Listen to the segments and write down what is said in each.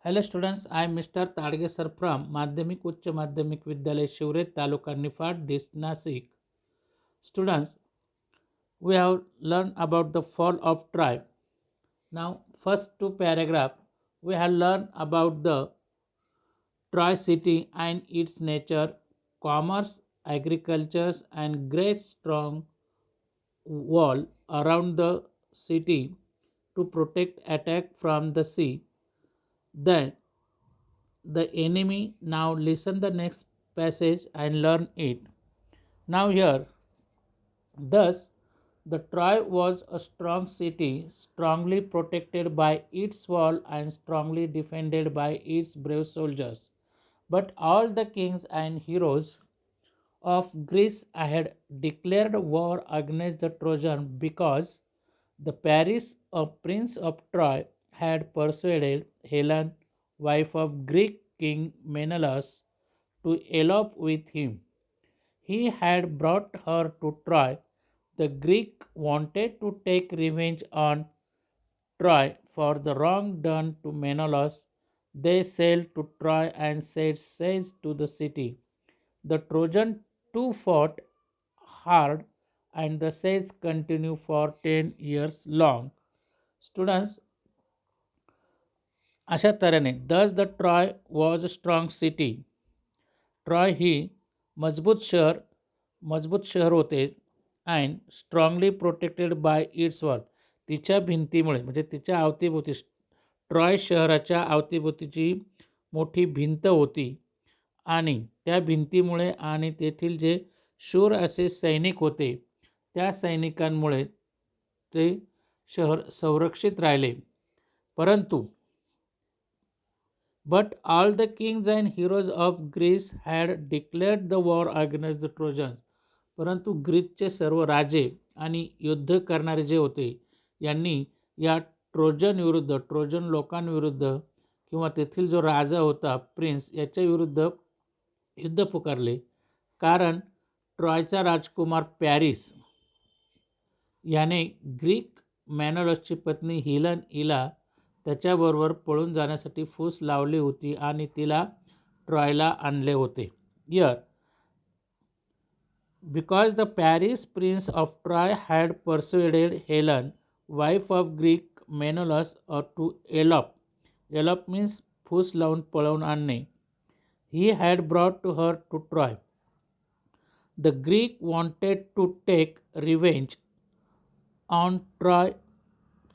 Hello students, I am Mr. Tadge sir from Madhyamik Uच्च Madhyamik Vidyalay Shivret Taluka Nifad, Nasik. Students, we have learned about the fall of Troy. Now, first two paragraph, we have learned about the Troy city and its nature, commerce, agriculture, and great strong wall around the city to protect attack from the sea. Then the enemy. Now listen the next passage and learn it. Now here, thus the Troy was a strong city, strongly protected by its wall and strongly defended by its brave soldiers. But all the kings and heroes of Greece had declared war against the Trojan because the Paris, a prince of Troy, had persuaded Helen, wife of Greek king Menelaus, to elope with him. He had brought her to Troy. The Greek wanted to take revenge on Troy for the wrong done to Menelaus. They sailed to Troy and set sail to the city. The Trojan too fought hard and the siege continued for 10 years long. Students, अशा तऱ्हेने thus the Troy was a strong city. Troy ही मजबूत शहर होते and strongly protected by its wall. तिच्या भिंतीमुळे म्हणजे तिच्या अवतीभोवती ट्रॉय शहराच्या अवतीभोवतीची मोठी भिंत होती आणि त्या भिंतीमुळे आणि तेथील जे शूर असे सैनिक होते त्या सैनिकांमुळे ते शहर संरक्षित राहिले. परंतु But all the kings and heroes of Greece had declared the war against the Trojans. परंतु ग्रीसचे सर्व राजे आणि युद्ध करणारे जे होते यांनी या ट्रोजन लोकांविरुद्ध किंवा तेथील जो राजा होता प्रिन्स याच्या विरुद्ध युद्ध पुकारले. कारण ट्रॉयचा राजकुमार पॅरिस याने ग्रीक मॅनोलसची पत्नी हिलन हिला त्याच्याबरोबर पळून जाण्यासाठी फूस लावली होती आणि तिला ट्रॉयला आणले होते. यर because the Paris prince of Troy had परsuaded Helen wife of Greek Menelaus to elope means फूस लावून पळवून आणणे. He had brought to her to Troy. The Greek wanted to take revenge on Troy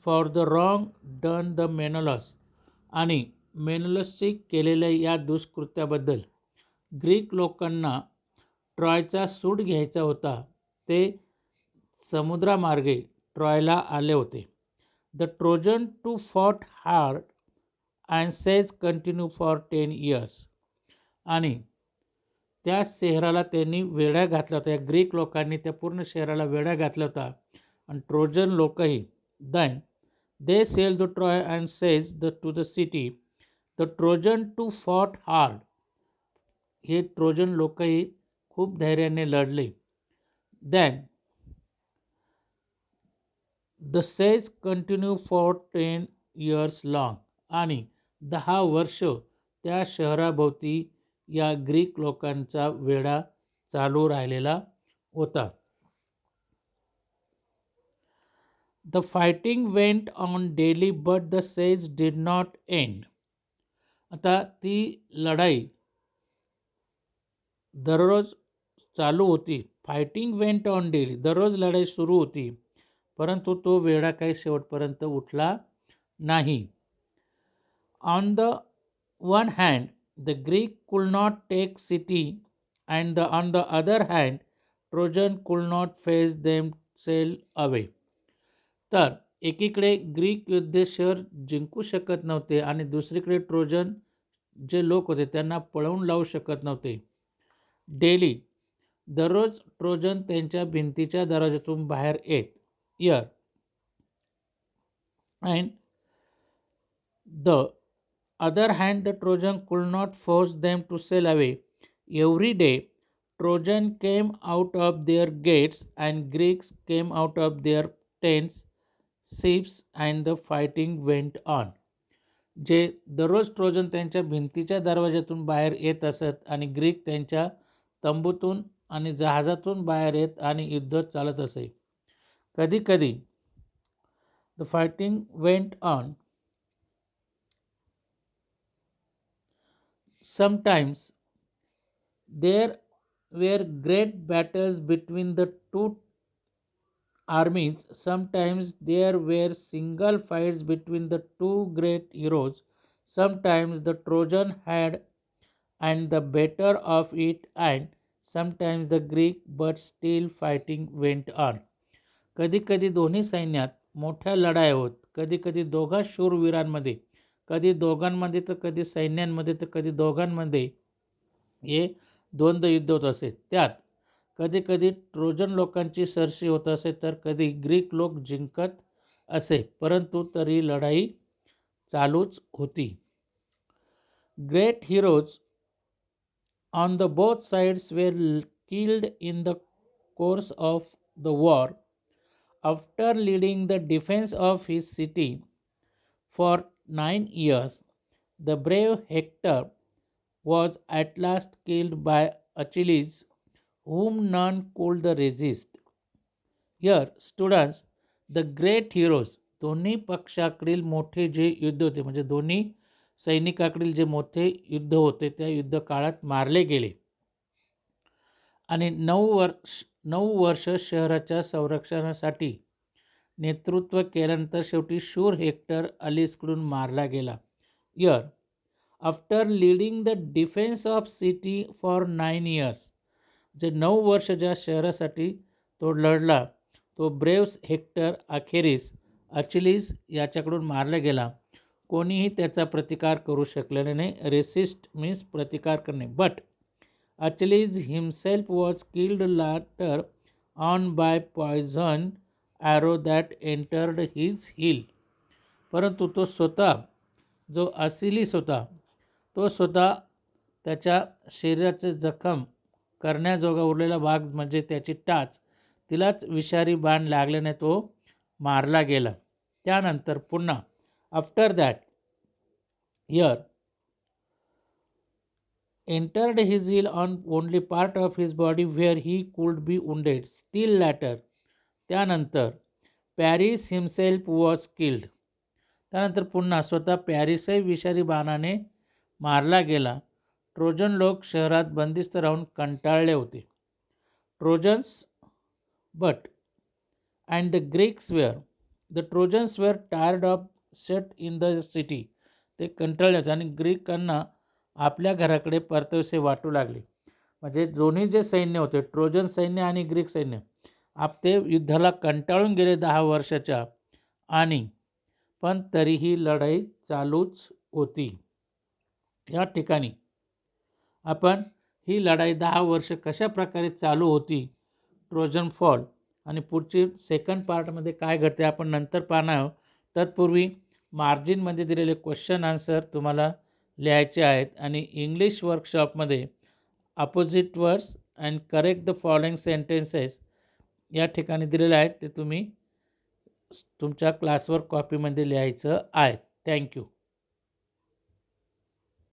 for the wrong done the Menelaus. आणि मेनोलसची केलेल्या या दुष्कृत्याबद्दल Greek लोकांना ट्रॉयचा सूट घ्यायचा होता. ते समुद्रामार्गे ट्रॉयला आले होते. The Trojan too fought hard and siege continue for 10 years. आणि त्या शहराला त्यांनी वेढा घातला होता. या ग्रीक लोकांनी त्या पूर्ण शहराला वेढा घातला होता आणि ट्रोजन लोकही. then they sailed to Troy and said to the city. The Trojan too fought hard. हे ट्रोजन लोकही खूप धैर्याने लढले. then the siege continued for 10 years long. आणि 10 वर्ष त्या शहराभोवती या ग्रीक लोकांचा वेढा चालू राहिलेला होता. The fighting went on daily but the siege did not end. आता ती लढाई दररोज चालू होती. फायटिंग वेंट ऑन डेली, दररोज लढाई सुरू होती परंतु तो वेढा काही शेवटपर्यंत उठला नाही. On the one hand the Greek could not take city and on the other hand Trojan could not face them sail away. तर एकीकडे ग्रीक योद्धे शहर जिंकू शकत नव्हते आणि दुसरीकडे ट्रोजन जे लोक होते त्यांना पळवून लावू शकत नव्हते. डेली दररोज ट्रोजन त्यांच्या भिंतीच्या दरवाजातून बाहेर येत. यर and the other hand the Trojan could not force them to sail away. Every day Trojan came out of their gates and Greeks came out of their tents, ships and the fighting went on. जे दररोज Trojan त्यांच्या भिंतीच्या दरवाज्यातून बाहेर येत असत आणि Greek त्यांच्या तंबूतून आणि जहाजातून बाहेर येत आणि युद्ध चालत असे. कधीकधी the fighting went on. Sometimes there were great battles between the two armies. Sometimes there were single fights between the two great heroes. Sometimes the Trojan had and the better of it, and sometimes the Greek, but still fighting went on. कधी कधी दोन्ही सैन्यात मोठ्या लढाया होत, कधी कधी दोघा शूरवीरांमध्ये, कधी दोघांमध्ये तर कधी सैन्यांमध्ये तर कधी दोघांमध्ये हे द्वंद्व युद्ध होत असे. त्यात कधी कधी ट्रोजन लोकांची सरशी होत असे तर कधी ग्रीक लोक जिंकत असे, परंतु तरी लढाई चालूच होती. Great heroes on the both sides where killed in the course of the war. After leading the defense of his city for 9 years, the brave Hector was at last killed by Achilles, whom none could resist. Here, students, the great heroes, दोन्ही पक्षाकडील मोठे जे युद्ध होते, म्हणजे दोन्ही सैनिकाकडील जे मोठे युद्ध होते त्या युद्ध काळात मारले गेले आणि 9 वर्ष शहराच्या संरक्षणासाठी नेतृत्व केल्यानंतर शेवटी शूर हेक्टर अलिसकडून मारला गेला. Year after leading the defence of city for 9 years, जे 9 वर्ष ज्या शहरासाठी तो लढला तो ब्रेव्स हेक्टर अखेरीस अचिलीस याच्याकडून मारला गेला. कोणीही त्याचा प्रतिकार करू शकलेले नाही. रेसिस्ट मीन्स प्रतिकार करणे. But Achilles himself was killed later on by poison arrow that entered his heel. परंतु तो स्वतः जो असिलिस होता तो स्वतः त्याच्या शरीराचे जखम करण्याजोगा उरलेला भाग म्हणजे त्याची टाच तिलाच विषारी बाण लागल्याने तो मारला गेला. त्यानंतर पुन्हा after that year entered his heel on only part of his body where he could be wounded. Still later, त्यानंतर पॅरिस हिमसेल्फ वॉज किल्ड. त्यानंतर पुन्हा स्वतः पॅरिसही विषारी बाणाने मारला गेला. ट्रोजन लोक शहरात बंदिस्त राहून कंटाळले होते. Trojans but and the Greeks were the Trojans were tired of shut in the city. ते कंटाळले होते आणि ग्रीकांना आपल्या घराकडे परतवसे वाटू लागले. म्हणजे दोन्ही जे सैन्य होते ट्रोजन सैन्य आणि ग्रीक सैन्य ते युद्धाला कंटाळून गेले 10 वर्षाच्या आणि पण तरीही लढाई चालूच होती. या ठिकाणी आपण ही लढाई 10 वर्ष कशा प्रकारे चालू होती ट्रोजन फॉल आणि पुढची सेकंड पार्टमध्ये काय घडते आपण नंतर पाहणार आहोत. तत्पूर्वी मार्जिनमध्ये दिलेले क्वेश्चन आन्सर तुम्हाला लिहायचे आहेत आणि इंग्लिश वर्कशॉपमध्ये opposite words and correct the following sentences या ठिकाणी दिलेले आहेत. ते तुम्ही तुमच्या क्लासवर्क कॉपीमध्ये लिहायचं आहे. थँक्यू.